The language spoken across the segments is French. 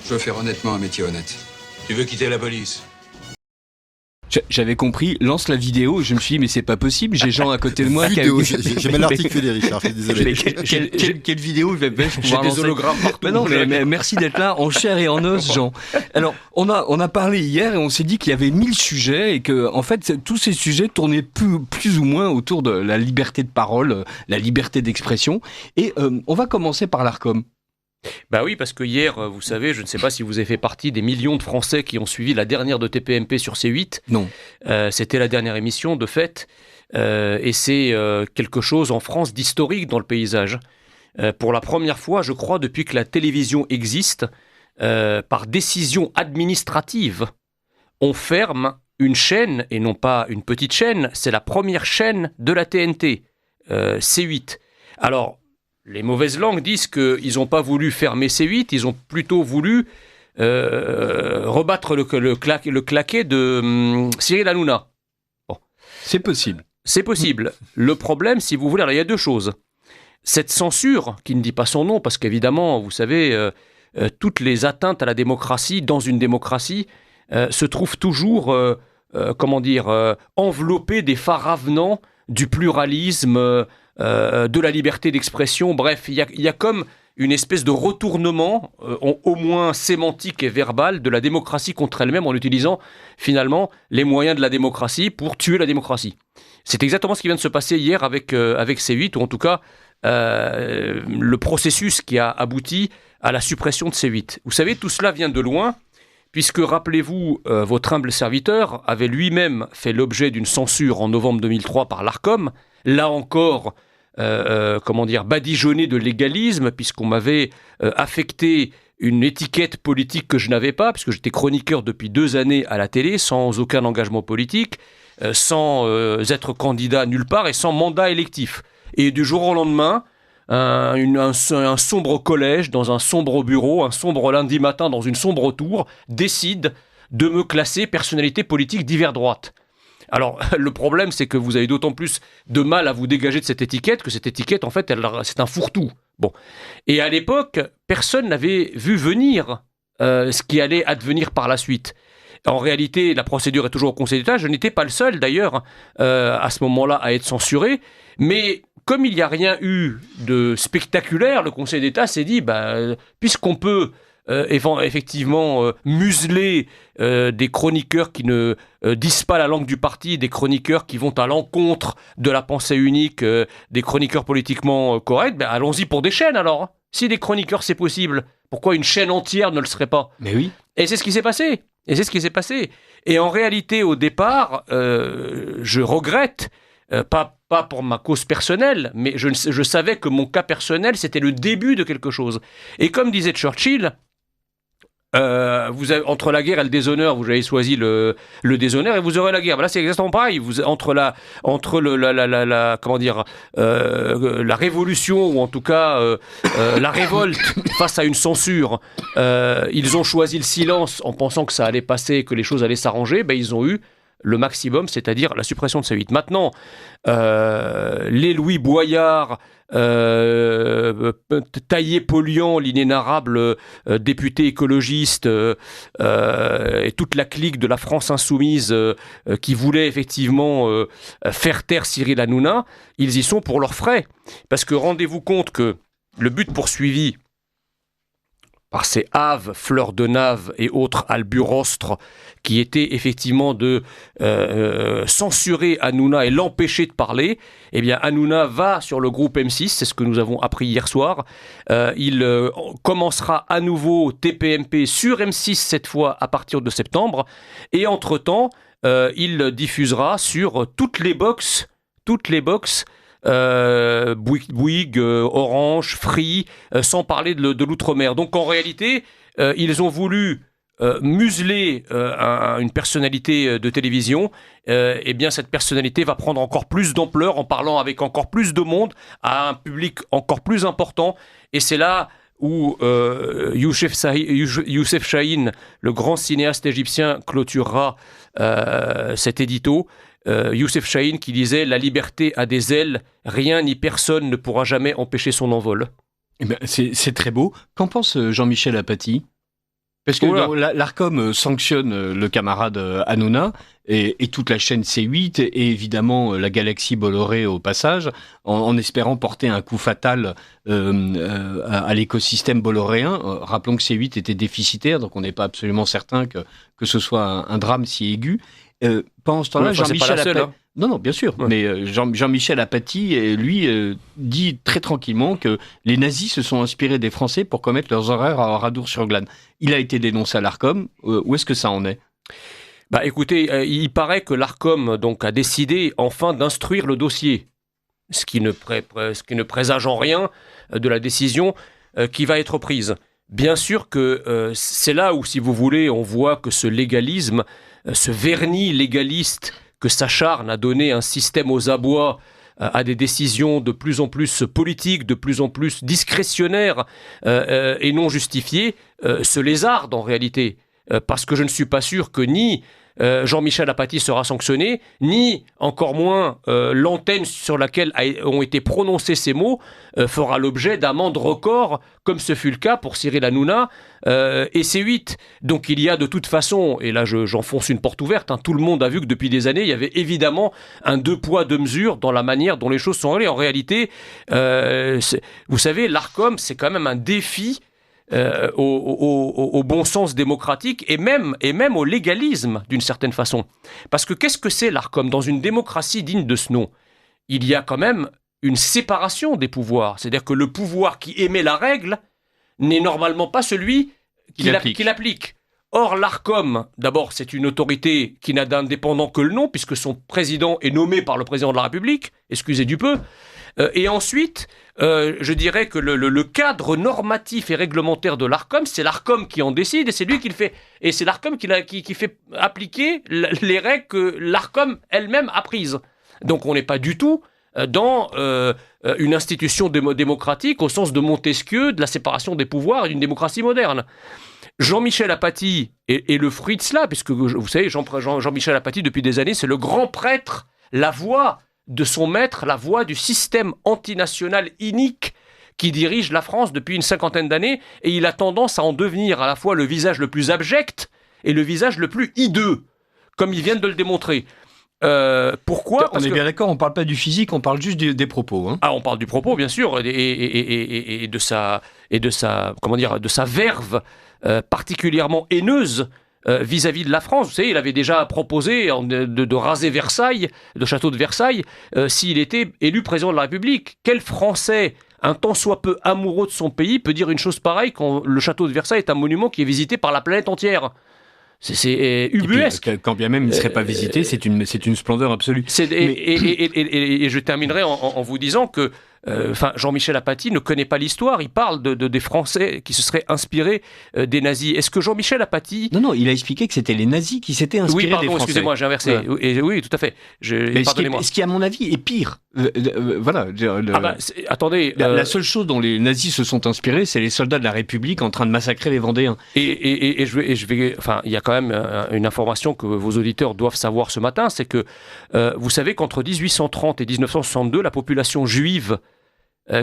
Je veux faire honnêtement un métier honnête. Tu veux quitter la police? J'avais compris, lance la vidéo, je me suis dit mais c'est pas possible, j'ai Jean à côté de moi Vidéo, j'ai mal articulé, Richard, je suis désolé. Quelle vidéo il va pouvoir J'ai des lancer hologrammes partout. Mais non, mais merci d'être là en chair et en os, Jean. Alors, on a parlé hier et on s'est dit qu'il y avait 1000 sujets et que, en fait, tous ces sujets tournaient plus ou moins autour de la liberté de parole, la liberté d'expression. Et on va commencer par l'Arcom. Bah oui, parce que hier, vous savez, je ne sais pas si vous avez fait partie des millions de Français qui ont suivi la dernière de TPMP sur C8. Non. C'était la dernière émission, de fait. Et c'est quelque chose en France d'historique dans le paysage. Pour la première fois, je crois, depuis que la télévision existe, par décision administrative, on ferme une chaîne, et non pas une petite chaîne, c'est la première chaîne de la TNT, C8. Alors, les mauvaises langues disent qu'ils n'ont pas voulu fermer C8, ils ont plutôt voulu rebattre le claquet de Cyril Hanouna. Bon. C'est possible. C'est possible. Le problème, si vous voulez, alors il y a deux choses. Cette censure, qui ne dit pas son nom, parce qu'évidemment, vous savez, toutes les atteintes à la démocratie, dans une démocratie, se trouvent toujours, enveloppées des phares avenants du pluralisme, de la liberté d'expression. Bref, il y a comme une espèce de retournement, au moins sémantique et verbal, de la démocratie contre elle-même en utilisant finalement les moyens de la démocratie pour tuer la démocratie. C'est exactement ce qui vient de se passer hier avec C8, ou en tout cas le processus qui a abouti à la suppression de C8. Vous savez, tout cela vient de loin, puisque, rappelez-vous, votre humble serviteur avait lui-même fait l'objet d'une censure en novembre 2003 par l'Arcom. Là encore, badigeonné de légalisme, puisqu'on m'avait affecté une étiquette politique que je n'avais pas, puisque j'étais chroniqueur depuis 2 années à la télé, sans aucun engagement politique, sans être candidat nulle part et sans mandat électif. Et du jour au lendemain, un sombre collège, dans un sombre bureau, un sombre lundi matin dans une sombre tour, décide de me classer personnalité politique d'hiver droite. Alors, le problème, c'est que vous avez d'autant plus de mal à vous dégager de cette étiquette que cette étiquette, en fait, c'est un fourre-tout. Bon. Et à l'époque, personne n'avait vu venir ce qui allait advenir par la suite. En réalité, la procédure est toujours au Conseil d'État. Je n'étais pas le seul, d'ailleurs, à ce moment-là, à être censuré. Mais comme il n'y a rien eu de spectaculaire, le Conseil d'État s'est dit, puisqu'on peut effectivement museler des chroniqueurs qui ne disent pas la langue du parti, des chroniqueurs qui vont à l'encontre de la pensée unique, des chroniqueurs politiquement corrects, allons-y pour des chaînes alors. Si des chroniqueurs c'est possible, pourquoi une chaîne entière ne le serait pas? Mais oui. Et c'est ce qui s'est passé. Et en réalité, au départ, je regrette, pas pour ma cause personnelle, mais je savais que mon cas personnel, c'était le début de quelque chose. Et comme disait Churchill, entre la guerre et le déshonneur, vous avez choisi le déshonneur et vous aurez la guerre. Là, c'est exactement pareil. Entre la révolution, ou en tout cas la révolte face à une censure, ils ont choisi le silence en pensant que ça allait passer, que les choses allaient s'arranger. Ils ont eu le maximum, c'est-à-dire la suppression de C8. Maintenant, les Louis Boyard, Taillé-Polian, l'inénarrable député écologiste, et toute la clique de la France insoumise qui voulait effectivement faire taire Cyril Hanouna, ils y sont pour leurs frais. Parce que rendez-vous compte que le but poursuivi par ces Haves, Fleur de Nave et autres alburostres qui étaient effectivement de censurer Hanouna et l'empêcher de parler, eh bien Hanouna va sur le groupe M6, c'est ce que nous avons appris hier soir. Il commencera à nouveau TPMP sur M6 cette fois à partir de septembre, et entre-temps, il diffusera sur toutes les box Bouygues, Orange, Free, sans parler de l'outre-mer. Donc en réalité, ils ont voulu museler une personnalité de télévision. Eh bien cette personnalité va prendre encore plus d'ampleur en parlant avec encore plus de monde à un public encore plus important. Et c'est là où Youssef Chahine, le grand cinéaste égyptien, clôturera cet édito. Youssef Chahine qui disait « La liberté a des ailes, rien ni personne ne pourra jamais empêcher son envol ». C'est très beau. Qu'en pense Jean-Michel Apathy ? Parce que l'Arcom sanctionne le camarade Hanouna et toute la chaîne C8 et évidemment la galaxie Bolloré au passage, en espérant porter un coup fatal à l'écosystème bolloréen. Rappelons que C8 était déficitaire, donc on n'est pas absolument certain que ce soit un drame si aigu. Pendant ce temps-là, Jean-Michel Apathy... Non, bien sûr. Ouais. Mais Jean-Michel Apathy, lui, dit très tranquillement que les nazis se sont inspirés des Français pour commettre leurs horreurs à Oradour-sur-Glane. Il a été dénoncé à l'Arcom. Où est-ce que ça en est ? Écoutez, il paraît que l'Arcom donc, a décidé enfin d'instruire le dossier, ce qui ne présage en rien de la décision qui va être prise. Bien sûr que c'est là où, si vous voulez, on voit que ce légalisme, ce vernis légaliste que s'acharne à donner un système aux abois à des décisions de plus en plus politiques, de plus en plus discrétionnaires et non justifiées, se lézarde en réalité. Parce que je ne suis pas sûr que ni Jean-Michel Apathy sera sanctionné, ni encore moins l'antenne sur laquelle ont été prononcés ces mots fera l'objet d'amendes records, comme ce fut le cas pour Cyril Hanouna et C8. Donc il y a de toute façon, et là j'enfonce une porte ouverte, tout le monde a vu que depuis des années, il y avait évidemment un deux poids, deux mesures dans la manière dont les choses sont allées. En réalité, vous savez, l'Arcom, c'est quand même un défi au bon sens démocratique et même au légalisme d'une certaine façon. Parce que qu'est-ce que c'est l'Arcom ? Dans une démocratie digne de ce nom, il y a quand même une séparation des pouvoirs. C'est-à-dire que le pouvoir qui émet la règle n'est normalement pas celui qui l'applique. Or, l'Arcom, d'abord, c'est une autorité qui n'a d'indépendant que le nom, puisque son président est nommé par le président de la République, excusez du peu. Et ensuite, je dirais que le cadre normatif et réglementaire de l'Arcom, c'est l'Arcom qui en décide et c'est lui qui le fait. Et c'est l'Arcom qui fait appliquer les règles que l'Arcom elle-même a prises. Donc on n'est pas du tout dans une institution démocratique au sens de Montesquieu, de la séparation des pouvoirs et d'une démocratie moderne. Jean-Michel Apathy est le fruit de cela, puisque vous savez, Jean-Michel Apathy, depuis des années, c'est le grand prêtre, la voix de son maître, la voix du système antinational inique qui dirige la France depuis une 50aine d'années, et il a tendance à en devenir à la fois le visage le plus abject et le visage le plus hideux, comme ils viennent de le démontrer. Pourquoi ? On est bien d'accord, on ne parle pas du physique, on parle juste des propos. Hein. Ah, on parle du propos, bien sûr, et de sa verve particulièrement haineuse vis-à-vis de la France. Vous savez, il avait déjà proposé de raser Versailles, le château de Versailles, s'il était élu président de la République. Quel Français, un tant soit peu amoureux de son pays, peut dire une chose pareille quand le château de Versailles est un monument qui est visité par la planète entière ? C'est ubuesque. Et puis, quand bien même il ne serait pas visité, c'est une splendeur absolue. Et je terminerai en vous disant que Jean-Michel Apathy ne connaît pas l'histoire. Il parle des Français qui se seraient inspirés des nazis. Est-ce que Jean-Michel Apathy... Non, il a expliqué que c'était les nazis qui s'étaient inspirés des Français. Oui, pardon, excusez-moi, j'ai inversé. Ouais. Oui, tout à fait. Pardonnez-moi. Ce qui, à mon avis, est pire. Attendez. La seule chose dont les nazis se sont inspirés, c'est les soldats de la République en train de massacrer les Vendéens. Il y a quand même une information que vos auditeurs doivent savoir ce matin, c'est que vous savez qu'entre 1830 et 1962, la population juive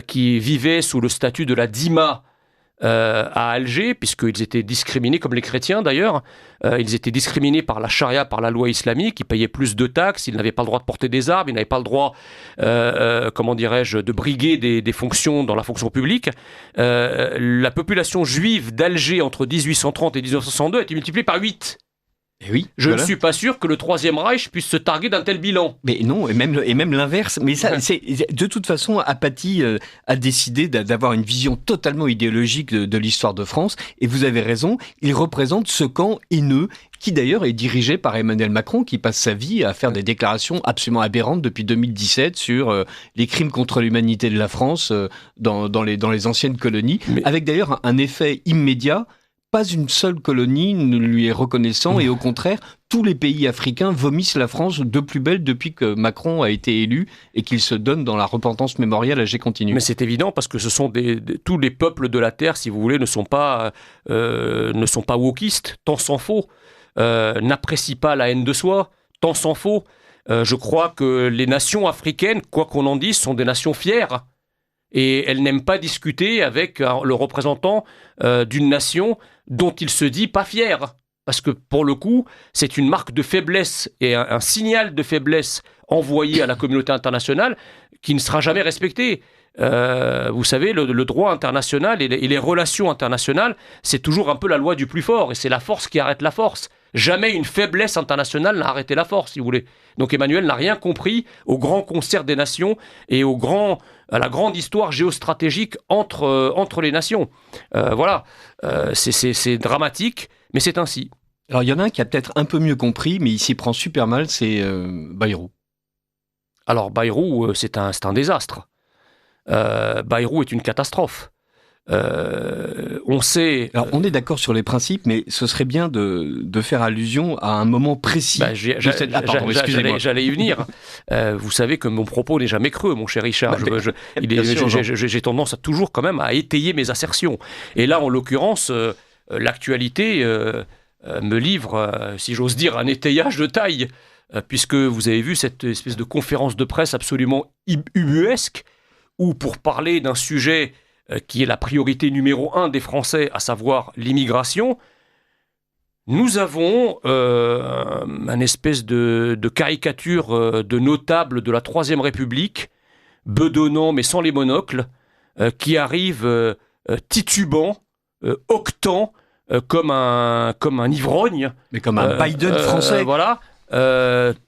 qui vivaient sous le statut de la Dima à Alger, puisqu'ils étaient discriminés, comme les chrétiens d'ailleurs, ils étaient discriminés par la charia, par la loi islamique, ils payaient plus de taxes, ils n'avaient pas le droit de porter des armes, ils n'avaient pas le droit, de briguer des fonctions dans la fonction publique. La population juive d'Alger entre 1830 et 1962 a été multipliée par 8. Je ne suis pas sûr que le Troisième Reich puisse se targuer d'un tel bilan. Mais non, et même l'inverse. Mais ça, de toute façon, Apathy a décidé d'avoir une vision totalement idéologique de l'histoire de France. Et vous avez raison, il représente ce camp haineux qui d'ailleurs est dirigé par Emmanuel Macron, qui passe sa vie à faire des déclarations absolument aberrantes depuis 2017 sur les crimes contre l'humanité de la France dans les anciennes colonies, avec d'ailleurs un effet immédiat. Pas une seule colonie ne lui est reconnaissant et au contraire, tous les pays africains vomissent la France de plus belle depuis que Macron a été élu et qu'il se donne dans la repentance mémoriale âgée continue. Mais c'est évident parce que ce sont tous les peuples de la Terre, si vous voulez, ne sont pas wokistes, tant s'en faut, n'apprécient pas la haine de soi, tant s'en faut. Je crois que les nations africaines, quoi qu'on en dise, sont des nations fières. et elle n'aime pas discuter avec le représentant d'une nation dont il se dit pas fier. Parce que pour le coup, c'est une marque de faiblesse et un signal de faiblesse envoyé à la communauté internationale qui ne sera jamais respecté. Vous savez, le droit international et les relations internationales, c'est toujours un peu la loi du plus fort, et c'est la force qui arrête la force. Jamais une faiblesse internationale n'a arrêté la force, si vous voulez. Donc Emmanuel n'a rien compris au grand concert des nations et à la grande histoire géostratégique entre les nations. Voilà, c'est dramatique, mais c'est ainsi. Alors il y en a un qui a peut-être un peu mieux compris, mais il s'y prend super mal, c'est Bayrou. Alors Bayrou, c'est un désastre. Bayrou est une catastrophe. On sait. Alors, on est d'accord sur les principes, mais ce serait bien de faire allusion à un moment précis. J'allais y venir. Vous savez que mon propos n'est jamais creux, mon cher Richard. J'ai tendance toujours quand même à étayer mes assertions. Et là, en l'occurrence, l'actualité me livre, si j'ose dire, un étayage de taille, puisque vous avez vu cette espèce de conférence de presse absolument ubuesque, où pour parler d'un sujet qui est la priorité numéro 1 des Français, à savoir l'immigration, nous avons une espèce de caricature de notable de la Troisième République, bedonnant mais sans les monocles, qui arrive titubant, octant, comme un ivrogne. Mais comme un Biden français. Voilà,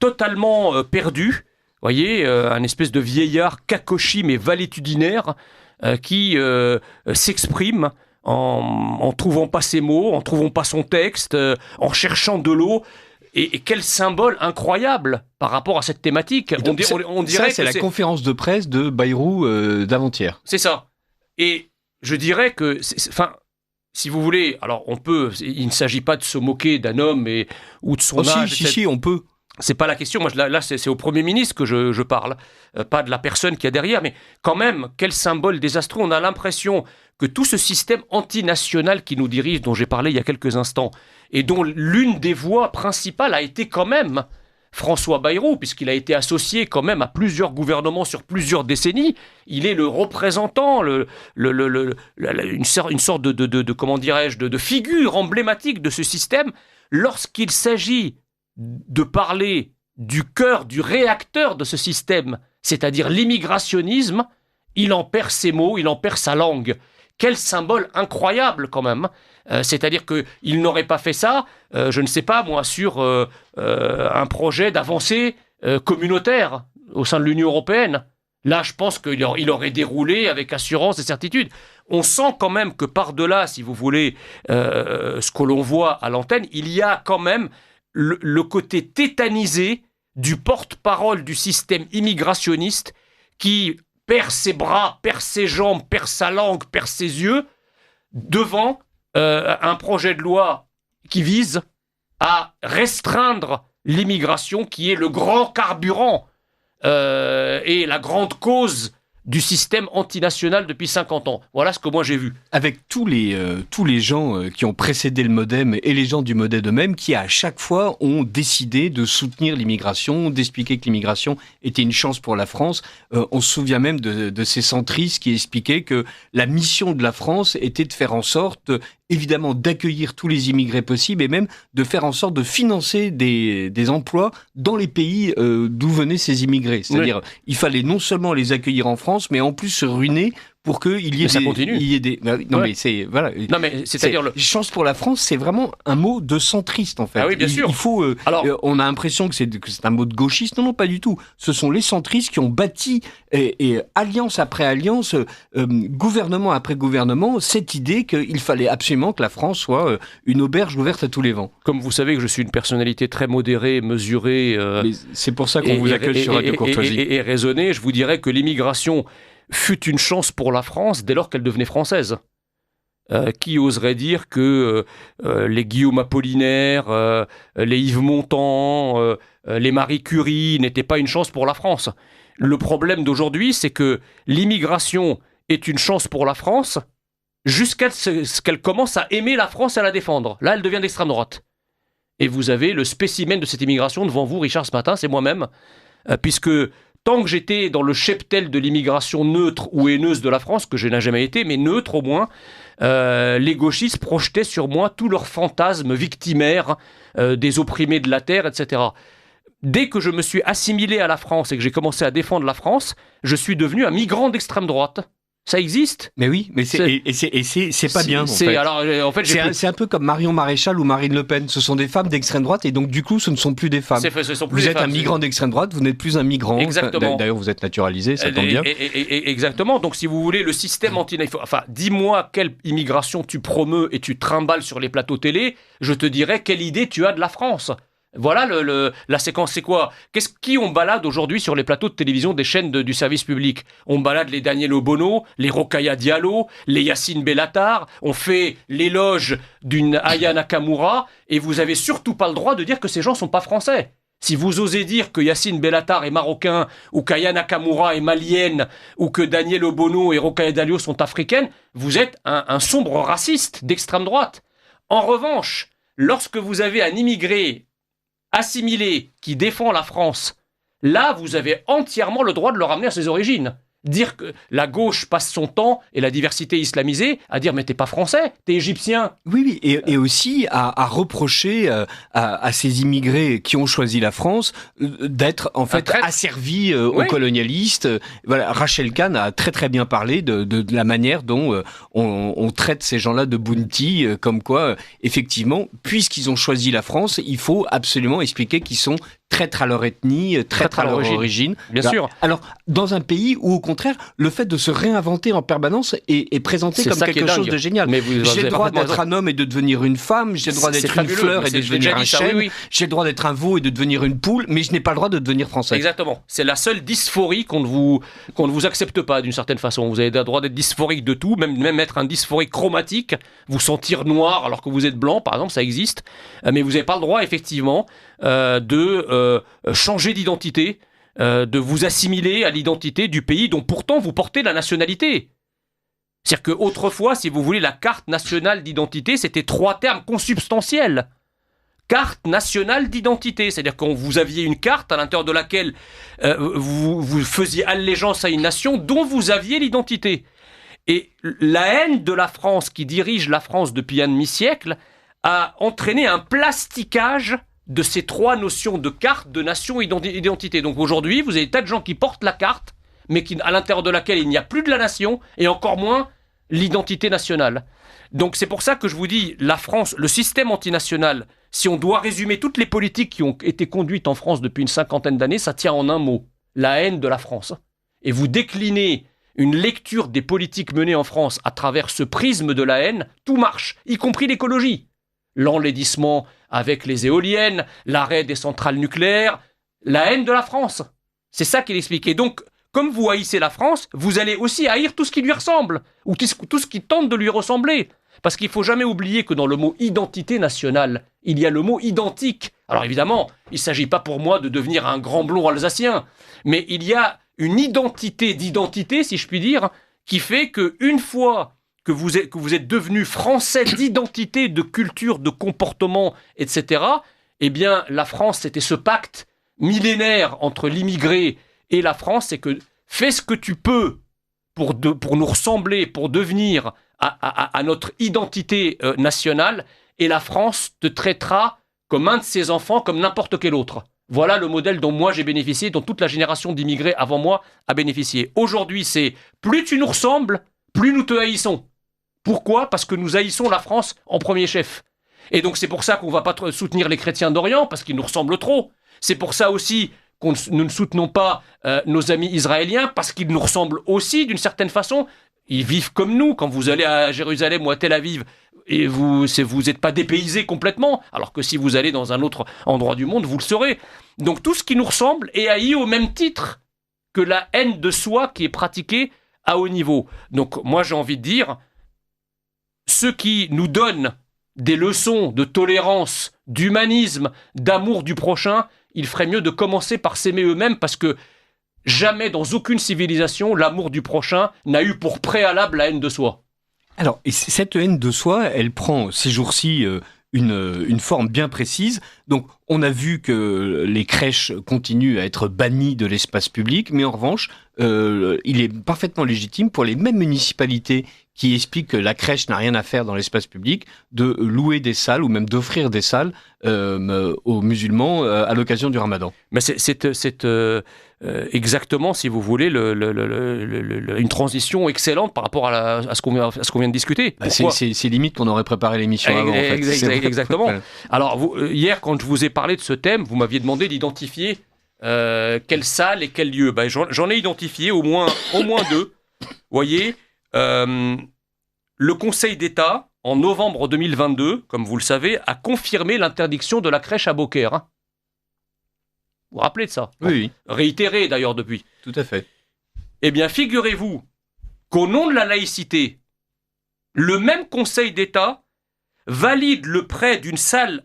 totalement perdu. Vous voyez, un espèce de vieillard cacochi mais valétudinaire, qui s'exprime en trouvant pas ses mots, en trouvant pas son texte, en cherchant de l'eau. Et quel symbole incroyable par rapport à cette thématique. On dirait que c'est la conférence de presse de Bayrou d'avant-hier. C'est ça. Et je dirais que, si vous voulez, alors il ne s'agit pas de se moquer d'un homme ou de son âge. Si, on peut. C'est pas la question. Moi, là, c'est au Premier ministre que je parle, pas de la personne qui est derrière. Mais quand même, quel symbole désastreux. On a l'impression que tout ce système antinational qui nous dirige, dont j'ai parlé il y a quelques instants, et dont l'une des voix principales a été quand même François Bayrou, puisqu'il a été associé quand même à plusieurs gouvernements sur plusieurs décennies. Il est le représentant, une sorte de comment dirais-je, de figure emblématique de ce système. Lorsqu'il s'agit de parler du cœur, du réacteur de ce système, c'est-à-dire l'immigrationnisme, il en perd ses mots, il en perd sa langue. Quel symbole incroyable quand même. C'est-à-dire qu'il n'aurait pas fait ça, je ne sais pas moi, sur un projet d'avancée communautaire au sein de l'Union européenne. Là, je pense qu'il aurait déroulé avec assurance et certitude. On sent quand même que par-delà, si vous voulez, ce que l'on voit à l'antenne, il y a quand même le côté tétanisé du porte-parole du système immigrationniste qui perd ses bras, perd ses jambes, perd sa langue, perd ses yeux devant un projet de loi qui vise à restreindre l'immigration, qui est le grand carburant et la grande cause du système antinational depuis 50 ans. Voilà ce que moi j'ai vu. Avec tous les gens qui ont précédé le MoDem et les gens du MoDem eux-mêmes qui à chaque fois ont décidé de soutenir l'immigration, d'expliquer que l'immigration était une chance pour la France. On se souvient même de ces centristes qui expliquaient que la mission de la France était de faire en sorte évidemment d'accueillir tous les immigrés possibles et même de faire en sorte de financer des emplois dans les pays d'où venaient ces immigrés. C'est-à-dire, il fallait non seulement les accueillir en France, mais en plus se ruiner pour qu'il y ait des... Non, mais c'est... Voilà. Non, mais c'est-à-dire... Chance pour la France, c'est vraiment un mot de centriste, en fait. Ah oui, bien sûr. Il faut... on a l'impression que c'est un mot de gauchiste. Non, pas du tout. Ce sont les centristes qui ont bâti, et alliance après alliance, gouvernement après gouvernement, cette idée qu'il fallait absolument que la France soit une auberge ouverte à tous les vents. Comme vous savez que je suis une personnalité très modérée, mesurée... Mais c'est pour ça qu'on vous accueille sur Radio Courtoisie. Et raisonnée, je vous dirais que l'immigration fut une chance pour la France dès lors qu'elle devenait française. Qui oserait dire que les Guillaume Apollinaire, les Yves Montand, les Marie Curie n'étaient pas une chance pour la France. Le problème d'aujourd'hui, c'est que l'immigration est une chance pour la France jusqu'à ce qu'elle commence à aimer la France et à la défendre. Là, elle devient d'extrême droite. Et vous avez le spécimen de cette immigration devant vous, Richard, ce matin, c'est moi-même, puisque tant que j'étais dans le cheptel de l'immigration neutre ou haineuse de la France, que je n'ai jamais été, mais neutre au moins, les gauchistes projetaient sur moi tous leurs fantasmes victimaires des opprimés de la terre, etc. Dès que je me suis assimilé à la France et que j'ai commencé à défendre la France, je suis devenu un migrant d'extrême droite. Ça existe. Mais oui, mais c'est pas bien. En fait. Alors, en fait, c'est un peu comme Marion Maréchal ou Marine Le Pen. Ce sont des femmes d'extrême droite et donc du coup, ce ne sont plus des femmes. Vous êtes un migrant d'extrême droite, vous n'êtes plus un migrant. Exactement. D'ailleurs, vous êtes naturalisé, ça tombe bien. Exactement. Donc, si vous voulez, le système enfin, dis-moi quelle immigration tu promeus et tu trimbales sur les plateaux télé, je te dirai quelle idée tu as de la France. Voilà la séquence, c'est quoi ? Qui on balade aujourd'hui sur les plateaux de télévision des chaînes du service public ? On balade les Daniel Obono, les Rokhaya Diallo, les Yacine Bellatar, on fait l'éloge d'une Aya Nakamura, et vous avez surtout pas le droit de dire que ces gens sont pas français. Si vous osez dire que Yacine Bellatar est marocain, ou qu'Aya Nakamura est malienne, ou que Daniel Obono et Rokhaya Diallo sont africaines, vous êtes un sombre raciste d'extrême droite. En revanche, lorsque vous avez un immigré assimilé qui défend la France, là, vous avez entièrement le droit de le ramener à ses origines. Dire que la gauche passe son temps, et la diversité islamisée, à dire « mais t'es pas français, t'es égyptien ». Oui, et aussi à reprocher à ces immigrés qui ont choisi la France d'être en fait asservis aux colonialistes. Voilà, Rachel Kahn a très très bien parlé de la manière dont on traite ces gens-là de bounty, comme quoi, effectivement, puisqu'ils ont choisi la France, il faut absolument expliquer qu'ils sont traîtres à leur ethnie, traîtres à leur origine. Bien sûr. Alors, dans un pays où, au contraire, le fait de se réinventer en permanence est présenté comme quelque chose de génial. J'ai le droit d'être un homme et de devenir une femme, j'ai le droit d'être une fleur et de devenir un chêne, j'ai le droit d'être un veau et de devenir une poule, mais je n'ai pas le droit de devenir français. Exactement. C'est la seule dysphorie qu'on ne vous accepte pas, d'une certaine façon. Vous avez le droit d'être dysphorique de tout, même être un dysphorique chromatique, vous sentir noir alors que vous êtes blanc, par exemple, ça existe. Mais vous n'avez pas le droit, effectivement, de changer d'identité, de vous assimiler à l'identité du pays dont pourtant vous portez la nationalité. C'est-à-dire qu'autrefois, si vous voulez, la carte nationale d'identité, c'était 3 termes consubstantiels. Carte nationale d'identité, c'est-à-dire que vous aviez une carte à l'intérieur de laquelle vous faisiez allégeance à une nation dont vous aviez l'identité. Et la haine de la France, qui dirige la France depuis un demi-siècle, a entraîné un plasticage de ces 3 notions de carte, de nation et d'identité. Donc aujourd'hui, vous avez des tas de gens qui portent la carte, mais à l'intérieur de laquelle il n'y a plus de la nation, et encore moins l'identité nationale. Donc c'est pour ça que je vous dis, la France, le système antinational, si on doit résumer toutes les politiques qui ont été conduites en France depuis une 50aine d'années, ça tient en un mot, la haine de la France. Et vous déclinez une lecture des politiques menées en France à travers ce prisme de la haine, tout marche, y compris l'écologie. L'enlaidissement avec les éoliennes, l'arrêt des centrales nucléaires, la haine de la France. C'est ça qu'il explique. Et donc, comme vous haïssez la France, vous allez aussi haïr tout ce qui lui ressemble, ou tout ce qui tente de lui ressembler. Parce qu'il ne faut jamais oublier que dans le mot identité nationale, il y a le mot identique. Alors évidemment, il ne s'agit pas pour moi de devenir un grand blond alsacien, mais il y a une identité d'identité, si je puis dire, qui fait qu'une fois que vous êtes devenu français d'identité, de culture, de comportement, etc., eh bien, la France, c'était ce pacte millénaire entre l'immigré et la France, c'est que fais ce que tu peux pour nous ressembler, pour devenir à notre identité nationale, et la France te traitera comme un de ses enfants, comme n'importe quel autre. Voilà le modèle dont moi j'ai bénéficié, dont toute la génération d'immigrés avant moi a bénéficié. Aujourd'hui, c'est plus tu nous ressembles, plus nous te haïssons. Pourquoi ? Parce que nous haïssons la France en premier chef. Et donc c'est pour ça qu'on ne va pas soutenir les chrétiens d'Orient, parce qu'ils nous ressemblent trop. C'est pour ça aussi que nous ne soutenons pas nos amis israéliens, parce qu'ils nous ressemblent aussi d'une certaine façon. Ils vivent comme nous. Quand vous allez à Jérusalem ou à Tel Aviv, et vous n'êtes pas dépaysé complètement, alors que si vous allez dans un autre endroit du monde, vous le serez. Donc tout ce qui nous ressemble est haï au même titre que la haine de soi qui est pratiquée à haut niveau. Donc moi j'ai envie de dire, ceux qui nous donnent des leçons de tolérance, d'humanisme, d'amour du prochain, il ferait mieux de commencer par s'aimer eux-mêmes, parce que jamais dans aucune civilisation, l'amour du prochain n'a eu pour préalable la haine de soi. Alors, et cette haine de soi, elle prend ces jours-ci une forme bien précise. Donc, on a vu que les crèches continuent à être bannies de l'espace public, mais en revanche, il est parfaitement légitime pour les mêmes municipalités qui expliquent que la crèche n'a rien à faire dans l'espace public, de louer des salles ou même d'offrir des salles aux musulmans à l'occasion du Ramadan. Mais c'est exactement, si vous voulez, une transition excellente par rapport à ce qu'on vient de discuter. C'est limite qu'on aurait préparé l'émission avant. En fait. Exactement. Alors, hier, quand je vous ai parlé de ce thème, vous m'aviez demandé d'identifier quelle salle et quel lieu. J'en ai identifié au moins deux. Vous voyez, le Conseil d'État, en novembre 2022, comme vous le savez, a confirmé l'interdiction de la crèche à Beaucaire. Hein. Vous vous rappelez de ça? Oui. Réitéré d'ailleurs depuis. Tout à fait. Eh bien, figurez-vous qu'au nom de la laïcité, le même Conseil d'État valide le prêt d'une salle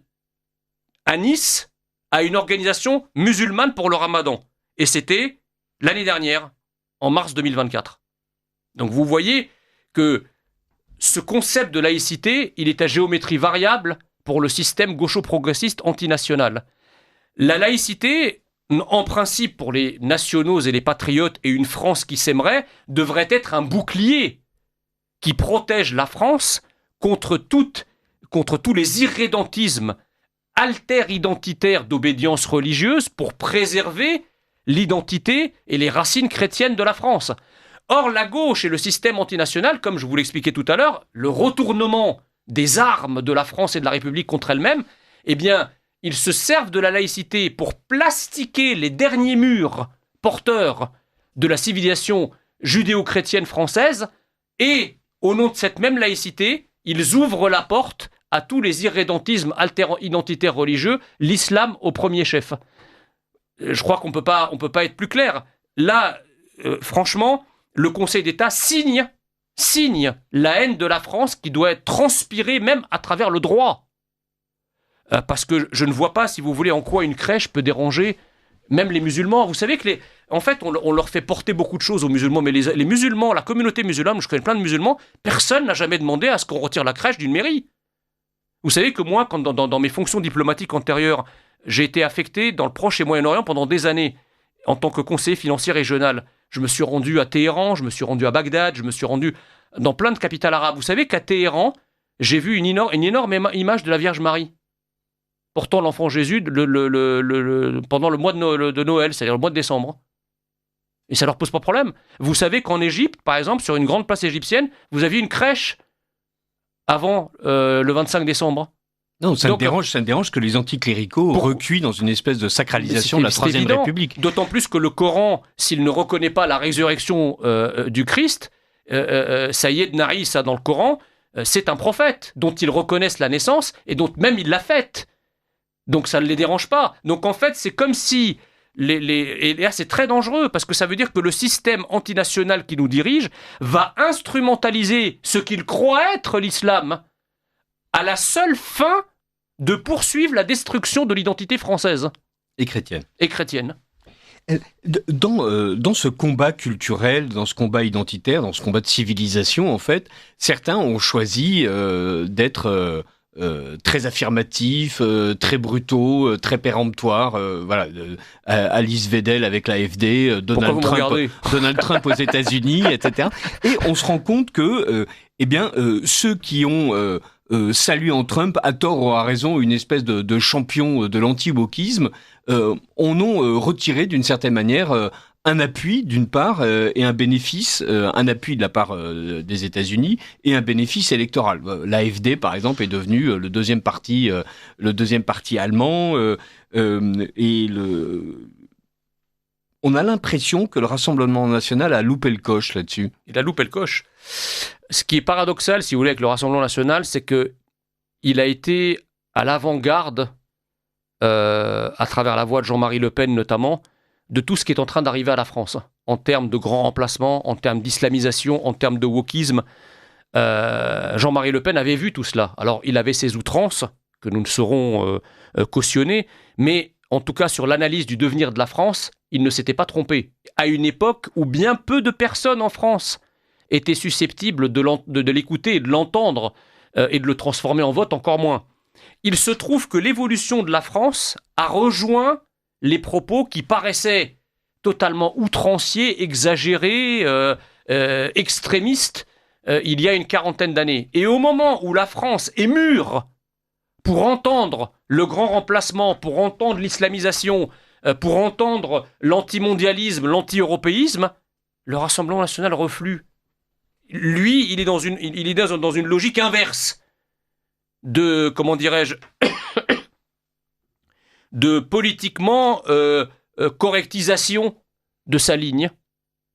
à Nice à une organisation musulmane pour le Ramadan. Et c'était l'année dernière, en mars 2024. Donc vous voyez que ce concept de laïcité, il est à géométrie variable pour le système gaucho-progressiste antinational. La laïcité, en principe pour les nationaux et les patriotes et une France qui s'aimerait, devrait être un bouclier qui protège la France contre tous les irrédentismes alter-identitaires d'obédience religieuse pour préserver l'identité et les racines chrétiennes de la France. Or, la gauche et le système antinational, comme je vous l'expliquais tout à l'heure, le retournement des armes de la France et de la République contre elle-même, eh bien, ils se servent de la laïcité pour plastiquer les derniers murs porteurs de la civilisation judéo-chrétienne française et, au nom de cette même laïcité, ils ouvrent la porte à tous les irrédentismes alter-identitaires religieux, l'islam au premier chef. Je crois qu'on peut pas être plus clair. Là, franchement, le Conseil d'État signe la haine de la France qui doit être transpirée même à travers le droit. Parce que je ne vois pas, si vous voulez, en quoi une crèche peut déranger même les musulmans. Vous savez que en fait, on leur fait porter beaucoup de choses aux musulmans, mais les musulmans, la communauté musulmane, je connais plein de musulmans, personne n'a jamais demandé à ce qu'on retire la crèche d'une mairie. Vous savez que moi, quand dans mes fonctions diplomatiques antérieures, j'ai été affecté dans le Proche et Moyen-Orient pendant des années en tant que conseiller financier régional. Je me suis rendu à Téhéran, je me suis rendu à Bagdad, je me suis rendu dans plein de capitales arabes. Vous savez qu'à Téhéran, j'ai vu une énorme image de la Vierge Marie portant l'enfant Jésus pendant le mois de Noël, c'est-à-dire le mois de décembre. Et ça leur pose pas de problème. Vous savez qu'en Égypte, par exemple, sur une grande place égyptienne, vous aviez une crèche avant le 25 décembre. Non, ça me dérange que les anticléricaux recuient dans une espèce de sacralisation de la Troisième République. D'autant plus que le Coran, s'il ne reconnaît pas la résurrection du Christ, Sayyid Narissa dans le Coran, c'est un prophète dont ils reconnaissent la naissance et dont même il l'a faite. Donc ça ne les dérange pas. Donc en fait, c'est comme si... Et là, c'est très dangereux parce que ça veut dire que le système antinational qui nous dirige va instrumentaliser ce qu'il croit être l'islam à la seule fin de poursuivre la destruction de l'identité française. Et chrétienne. Dans ce combat culturel, dans ce combat identitaire, dans ce combat de civilisation, en fait, certains ont choisi d'être très affirmatifs, très brutaux, très péremptoires. Voilà, Alice Weidel avec l'AfD, Donald Trump aux États-Unis, etc. Et on se rend compte que, ceux qui ont salué en Trump, à tort ou à raison, une espèce de champion de l'anti-wokisme, en ont retiré d'une certaine manière un appui d'une part et un bénéfice, un appui de la part des États-Unis et un bénéfice électoral. L'AfD, par exemple, est devenu le deuxième parti allemand et on a l'impression que le Rassemblement national a loupé le coche là-dessus. Il a loupé le coche. Ce qui est paradoxal, si vous voulez, avec le Rassemblement national, c'est que il a été à l'avant-garde, à travers la voix de Jean-Marie Le Pen notamment, de tout ce qui est en train d'arriver à la France, en termes de grands remplacements, en termes d'islamisation, en termes de wokisme. Jean-Marie Le Pen avait vu tout cela. Alors, il avait ses outrances, que nous ne saurons cautionner, mais en tout cas, sur l'analyse du devenir de la France, il ne s'était pas trompé. À une époque où bien peu de personnes en France étaient susceptibles de l'écouter et de l'entendre, et de le transformer en vote encore moins. il se trouve que l'évolution de la France a rejoint les propos qui paraissaient totalement outranciers, exagérés, extrémistes, il y a une quarantaine d'années. Et au moment où la France est mûre pour entendre le grand remplacement, pour entendre l'islamisation, pour entendre l'antimondialisme, l'anti-européisme, le Rassemblement national reflue. Lui, il est dans une logique inverse de, comment dirais-je, de politiquement correctisation de sa ligne,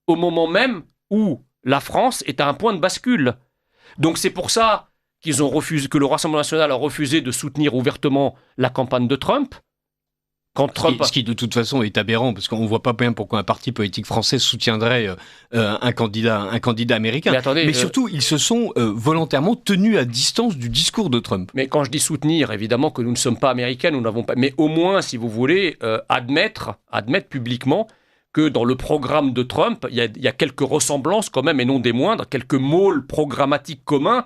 au moment même où la France est à un point de bascule. Donc c'est pour ça que le Rassemblement national a refusé de soutenir ouvertement la campagne de Trump. Ce qui de toute façon est aberrant, parce qu'on ne voit pas bien pourquoi un parti politique français soutiendrait un candidat américain. Mais surtout, ils se sont volontairement tenus à distance du discours de Trump. Mais quand je dis soutenir, évidemment que nous ne sommes pas américains, nous n'avons pas. Mais au moins, si vous voulez, admettre publiquement que dans le programme de Trump, il y a quelques ressemblances quand même, et non des moindres, quelques môles programmatiques communs.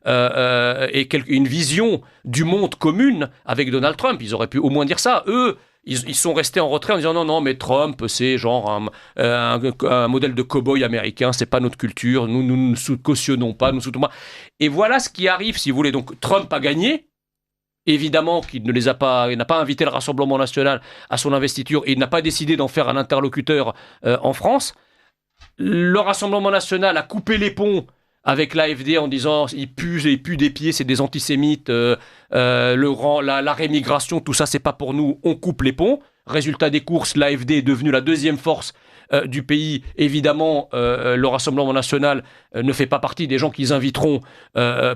Et une vision du monde commune avec Donald Trump. Ils auraient pu au moins dire ça. Eux, ils sont restés en retrait en disant non, mais Trump, c'est genre un modèle de cow-boy américain, c'est pas notre culture, nous ne cautionnons pas, nous soutenons pas. Et voilà ce qui arrive, si vous voulez. Donc Trump a gagné. Évidemment qu'il n'a pas invité le Rassemblement national à son investiture et il n'a pas décidé d'en faire un interlocuteur en France. Le Rassemblement national a coupé les ponts avec l'AfD en disant ils puent des pieds, c'est des antisémites, la rémigration, tout ça c'est pas pour nous, on coupe les ponts. Résultat des courses, l'AfD est devenue la deuxième force du pays. Évidemment, le Rassemblement national ne fait pas partie des gens qu'ils inviteront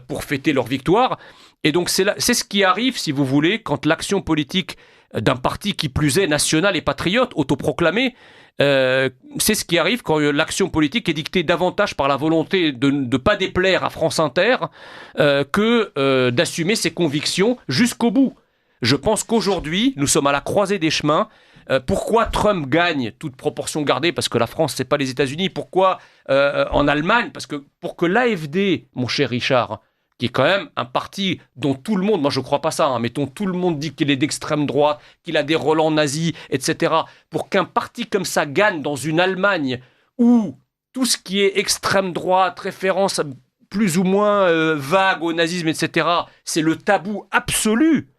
pour fêter leur victoire. Et donc c'est ce qui arrive, si vous voulez, quand l'action politique d'un parti qui plus est national et patriote, autoproclamé, c'est ce qui arrive quand l'action politique est dictée davantage par la volonté de ne pas déplaire à France Inter que d'assumer ses convictions jusqu'au bout. Je pense qu'aujourd'hui, nous sommes à la croisée des chemins. Pourquoi Trump gagne, toute proportion gardée, parce que la France, c'est pas les États-Unis. Pourquoi en Allemagne? Parce que pour que l'AfD, mon cher Richard, qui est quand même un parti dont tout le monde, moi je ne crois pas ça, mais dont tout le monde dit qu'il est d'extrême droite, qu'il a des relents nazis, etc. Pour qu'un parti comme ça gagne dans une Allemagne où tout ce qui est extrême droite, référence plus ou moins vague au nazisme, etc., c'est le tabou absolu.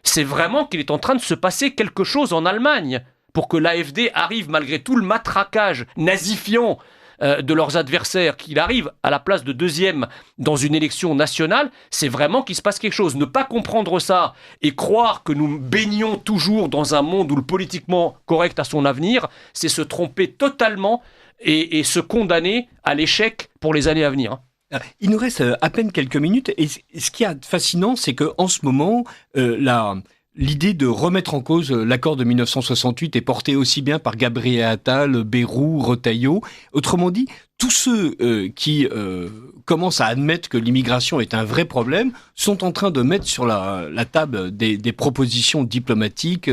C'est vraiment qu'il est en train de se passer quelque chose en Allemagne pour que l'AfD arrive, malgré tout le matraquage nazifiant de leurs adversaires, qu'il arrive à la place de deuxième dans une élection nationale, c'est vraiment qu'il se passe quelque chose. Ne pas comprendre ça et croire que nous baignons toujours dans un monde où le politiquement correct a son avenir, c'est se tromper totalement et se condamner à l'échec pour les années à venir. Il nous reste à peine quelques minutes et ce qui est fascinant, c'est qu'en ce moment, l'idée de remettre en cause l'accord de 1968 est portée aussi bien par Gabriel Attal, Bayrou, Retailleau. Autrement dit, tous ceux qui commencent à admettre que l'immigration est un vrai problème sont en train de mettre sur la table des propositions diplomatiques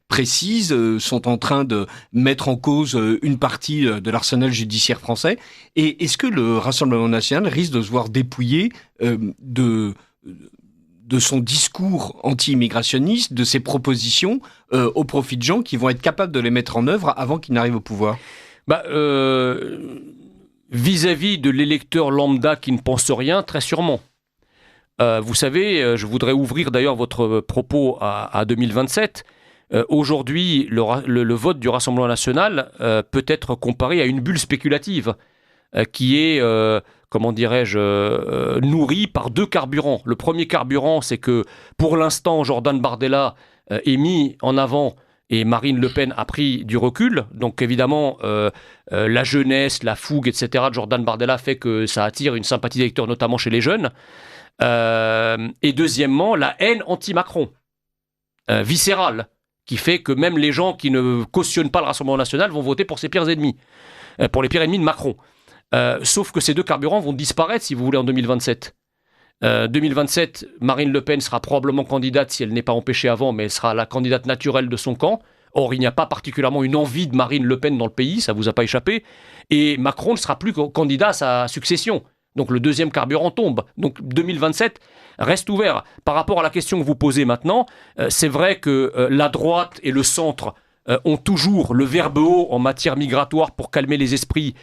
précises, sont en train de mettre en cause une partie de l'arsenal judiciaire français. Et est-ce que le Rassemblement national risque de se voir dépouillé de son discours anti-immigrationniste, de ses propositions au profit de gens qui vont être capables de les mettre en œuvre avant qu'ils n'arrivent au pouvoir? Vis-à-vis de l'électeur lambda qui ne pense rien, très sûrement. Vous savez, je voudrais ouvrir d'ailleurs votre propos à 2027. Aujourd'hui, le vote du Rassemblement national peut être comparé à une bulle spéculative qui est... comment dirais-je, nourri par deux carburants. Le premier carburant, c'est que pour l'instant, Jordan Bardella est mis en avant et Marine Le Pen a pris du recul. Donc évidemment, la jeunesse, la fougue, etc. de Jordan Bardella fait que ça attire une sympathie d'électeurs, notamment chez les jeunes. Et deuxièmement, la haine anti-Macron, viscérale, qui fait que même les gens qui ne cautionnent pas le Rassemblement national vont voter pour ses pires ennemis, pour les pires ennemis de Macron. Sauf que ces deux carburants vont disparaître, si vous voulez, en 2027. 2027, Marine Le Pen sera probablement candidate, si elle n'est pas empêchée avant, mais elle sera la candidate naturelle de son camp. Or, il n'y a pas particulièrement une envie de Marine Le Pen dans le pays, ça ne vous a pas échappé. Et Macron ne sera plus candidat à sa succession. Donc le deuxième carburant tombe. Donc 2027, reste ouvert. Par rapport à la question que vous posez maintenant, c'est vrai que la droite et le centre ont toujours le verbe haut en matière migratoire pour calmer les esprits,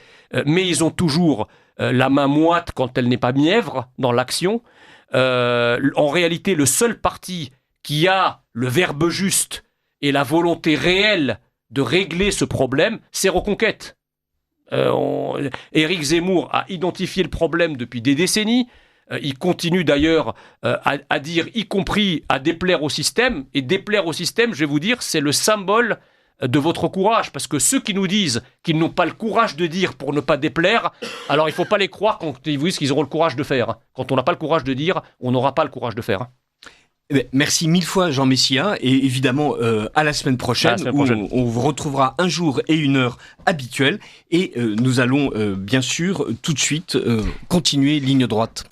mais ils ont toujours la main moite quand elle n'est pas mièvre dans l'action. En réalité, le seul parti qui a le verbe juste et la volonté réelle de régler ce problème, c'est Reconquête. Éric Zemmour a identifié le problème depuis des décennies. Il continue d'ailleurs à dire, y compris à déplaire au système. Et déplaire au système, je vais vous dire, c'est le symbole de votre courage. Parce que ceux qui nous disent qu'ils n'ont pas le courage de dire pour ne pas déplaire, alors il ne faut pas les croire quand ils vous disent qu'ils auront le courage de faire. Quand on n'a pas le courage de dire, on n'aura pas le courage de faire. Merci mille fois Jean Messia et évidemment à la semaine prochaine, où on vous retrouvera un jour et une heure habituels et nous allons bien sûr tout de suite continuer ligne droite.